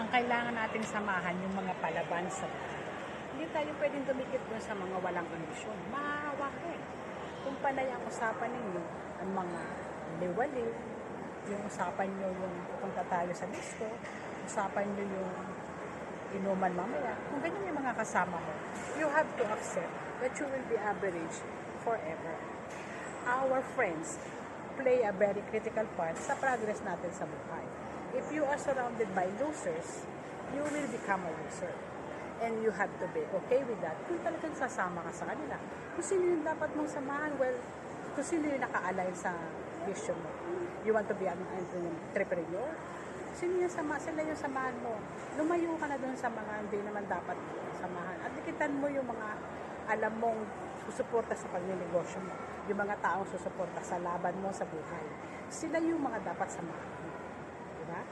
ang kailangan nating samahan yung mga palaban sa buhay. Hindi tayo pwedeng dumikit doon sa mga walang ambisyon. Maawa ka eh. Kung panay ang usapan ninyo, ang mga liwaliw, yung usapan nyo yung pupunta tayo sa disco, usapan nyo yung inuman mamaya, kung ganyan yung mga kasama mo, you have to accept that you will be average forever. Our friends play a very critical part sa progress natin sa buhay. If you are surrounded by losers, you will become a loser. And you have to be okay with that kung talagang sasama ka sa kanila. Kung sino yung dapat mong samahan, well, kung sino yung naka-align sa vision mo. You want to be an entrepreneur? Sino yung sila yung samahan mo? Lumayo ka na doon sa mga hindi naman dapat samahan. At dikitan mo yung mga alam mong susuporta sa pagnegosyo mo. Yung mga taong susuporta sa laban mo sa buhay. Sila yung mga dapat samahan mo. Diba?